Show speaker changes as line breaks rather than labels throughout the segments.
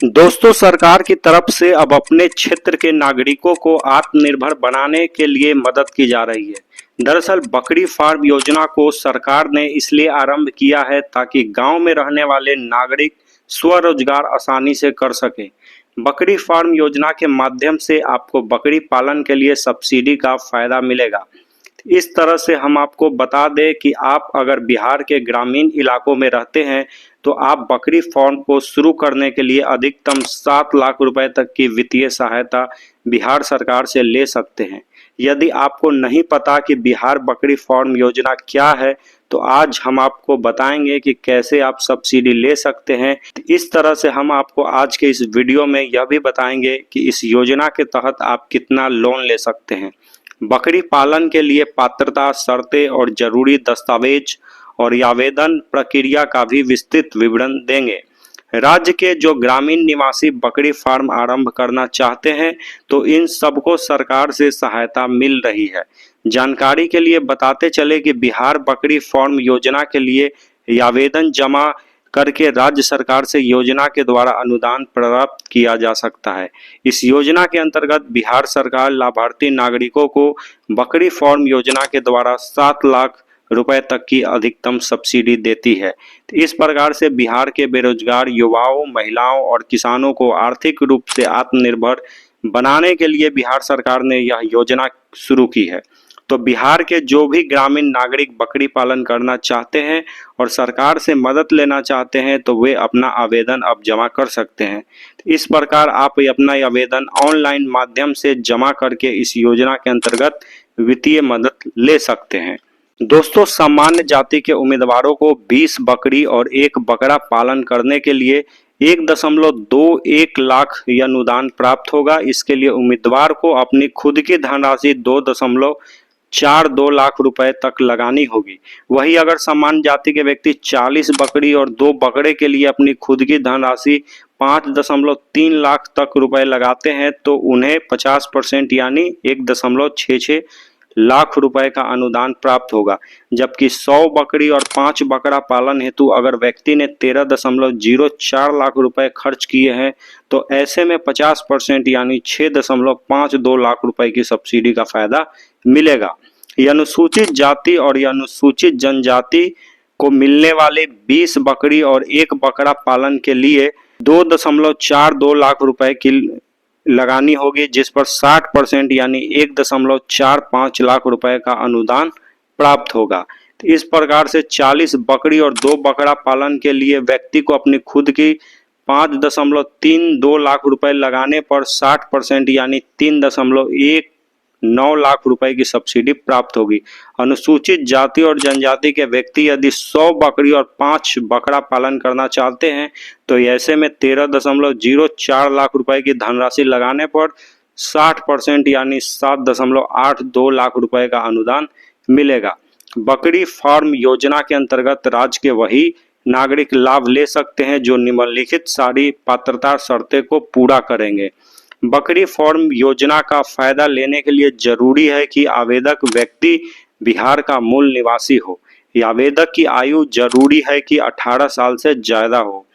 दोस्तों, सरकार की तरफ से अब अपने क्षेत्र के नागरिकों को आत्मनिर्भर बनाने के लिए मदद की जा रही है। दरअसल बकरी फार्म योजना को सरकार ने इसलिए आरंभ किया है ताकि गांव में रहने वाले नागरिक स्वरोजगार आसानी से कर सकें। बकरी फार्म योजना के माध्यम से आपको बकरी पालन के लिए सब्सिडी का फायदा मिलेगा। इस तरह से हम आपको बता दें कि आप अगर बिहार के ग्रामीण इलाकों में रहते हैं तो आप बकरी फार्म को शुरू करने के लिए अधिकतम 7 लाख रुपए तक की वित्तीय सहायता बिहार सरकार से ले सकते हैं। यदि आपको नहीं पता कि बिहार बकरी फार्म योजना क्या है तो आज हम आपको बताएंगे कि कैसे आप सब्सिडी ले सकते हैं। इस तरह से हम आपको आज के इस वीडियो में यह भी बताएंगे कि इस योजना के तहत आप कितना लोन ले सकते हैं। बकरी पालन के लिए पात्रता, शर्तें और जरूरी दस्तावेज और आवेदन प्रक्रिया का भी विस्तृत विवरण देंगे। राज्य के जो ग्रामीण निवासी बकरी फार्म आरंभ करना चाहते हैं तो इन सबको सरकार से सहायता मिल रही है। जानकारी के लिए बताते चले कि बिहार बकरी फार्म योजना के लिए आवेदन जमा करके राज्य सरकार से योजना के द्वारा अनुदान प्राप्त किया जा सकता है। इस योजना के अंतर्गत बिहार सरकार लाभार्थी नागरिकों को बकरी फार्म योजना के द्वारा 7 लाख रुपए तक की अधिकतम सब्सिडी देती है। इस प्रकार से बिहार के बेरोजगार युवाओं, महिलाओं और किसानों को आर्थिक रूप से आत्मनिर्भर बनाने के लिए बिहार सरकार ने यह योजना शुरू की है। तो बिहार के जो भी ग्रामीण नागरिक बकरी पालन करना चाहते हैं और सरकार से मदद लेना चाहते हैं तो वे अपना आवेदन अब जमा कर सकते हैं। इस प्रकार आप अपना आवेदन ऑनलाइन माध्यम से जमा करके इस योजना के अंतर्गत वित्तीय मदद ले सकते हैं। दोस्तों, सामान्य जाति के उम्मीदवारों को 20 बकरी और 1 बकरा पालन करने के लिए 1.21 लाख अनुदान प्राप्त होगा। इसके लिए उम्मीदवार को अपनी खुद की धनराशि 2.42 लाख रुपए तक लगानी होगी। वही अगर सामान्य जाति के व्यक्ति 40 बकरी और 2 बकरे के लिए अपनी खुद की धनराशि 5.3 लाख तक रुपए लगाते हैं तो उन्हें 50% यानी 1.66 लाख रुपए का अनुदान प्राप्त होगा। जबकि 100 बकरी और 5 बकरा पालन हेतु अगर व्यक्ति ने 13.04 लाख रुपए खर्च किए हैं तो ऐसे में 50% यानी 6.52 लाख रुपए की सब्सिडी का फायदा मिलेगा। अनुसूचित जाति और अनुसूचित जनजाति को मिलने वाले 20 बकरी और 1 बकरा पालन के लिए 2.42 लाख रुपए की लगानी होगी, जिस पर 60% यानी 1.45 लाख रुपए का अनुदान प्राप्त होगा। तो इस प्रकार से 40 बकरी और 2 बकरा पालन के लिए व्यक्ति को अपनी खुद की 5.32 लाख रुपए लगाने पर 60% यानी 3.19 लाख रुपए की सब्सिडी प्राप्त होगी। अनुसूचित जाति और जनजाति के व्यक्ति यदि 100 बकरी और 5 बकरा पालन करना चाहते हैं तो ऐसे में 13.04 लाख रुपए की धनराशि लगाने पर 60% यानी 7.82 लाख रुपए का अनुदान मिलेगा। बकरी फार्म योजना के अंतर्गत राज्य के वही नागरिक लाभ ले सकते हैं जो निम्नलिखित सारी पात्रता शर्तें को पूरा करेंगे। बकरी फार्म योजना का फायदा लेने के लिए जरूरी है कि आवेदक व्यक्ति बिहार का मूल निवासी हो। आवेदक की आयु जरूरी है कि 18 साल से ज्यादा हो।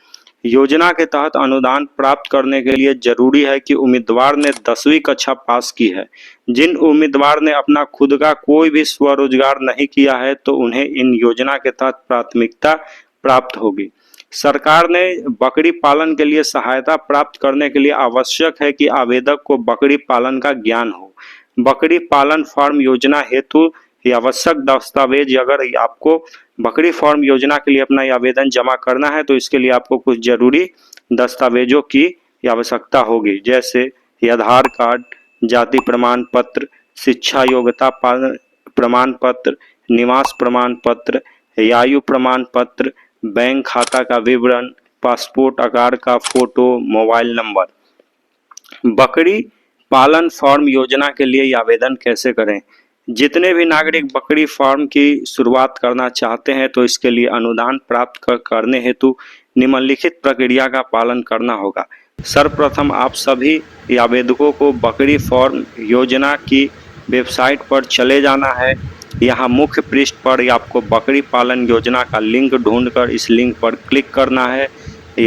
योजना के तहत अनुदान प्राप्त करने के लिए जरूरी है कि उम्मीदवार ने 10वीं कक्षा पास की है। जिन उम्मीदवार ने अपना खुद का कोई भी स्वरोजगार नहीं किया है तो उन्हें इन योजना के तहत प्राथमिकता प्राप्त होगी। सरकार ने बकरी पालन के लिए सहायता प्राप्त करने के लिए आवश्यक है कि आवेदक को बकरी पालन का ज्ञान हो। बकरी पालन फार्म योजना हेतु आवश्यक दस्तावेज, अगर आपको बकरी फार्म योजना के लिए अपना आवेदन जमा करना है तो इसके लिए आपको कुछ जरूरी दस्तावेजों की आवश्यकता होगी, जैसे आधार कार्ड, जाति प्रमाण पत्र, शिक्षा योग्यता प्रमाण पत्र, निवास प्रमाण पत्र, आयु प्रमाण पत्र, बैंक खाता का विवरण, पासपोर्ट आकार का फोटो, मोबाइल नंबर। बकरी पालन फार्म योजना के लिए आवेदन कैसे करें? जितने भी नागरिक बकरी फार्म की शुरुआत करना चाहते हैं तो इसके लिए अनुदान प्राप्त करने हेतु निम्नलिखित प्रक्रिया का पालन करना होगा। सर्वप्रथम आप सभी आवेदकों को बकरी फार्म योजना की वेबसाइट पर चले जाना है। यहाँ मुख्य पृष्ठ पर आपको बकरी पालन योजना का लिंक ढूंढकर इस लिंक पर क्लिक करना है।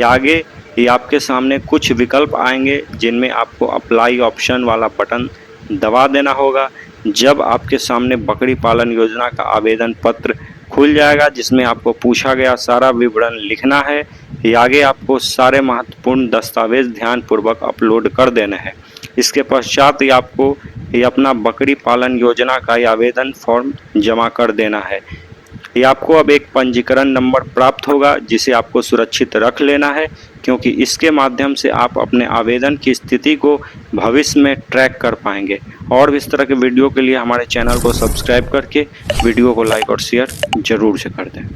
आगे ये आपके सामने कुछ विकल्प आएंगे जिनमें आपको अप्लाई ऑप्शन वाला बटन दबा देना होगा। जब आपके सामने बकरी पालन योजना का आवेदन पत्र खुल जाएगा जिसमें आपको पूछा गया सारा विवरण लिखना है, ये आगे आपको सारे महत्वपूर्ण दस्तावेज ध्यानपूर्वक अपलोड कर देने हैं। इसके पश्चात ही आपको ये अपना बकरी पालन योजना का आवेदन फॉर्म जमा कर देना है। ये आपको अब एक पंजीकरण नंबर प्राप्त होगा जिसे आपको सुरक्षित रख लेना है, क्योंकि इसके माध्यम से आप अपने आवेदन की स्थिति को भविष्य में ट्रैक कर पाएंगे। और भी इस तरह के वीडियो के लिए हमारे चैनल को सब्सक्राइब करके वीडियो को लाइक और शेयर जरूर से कर दें।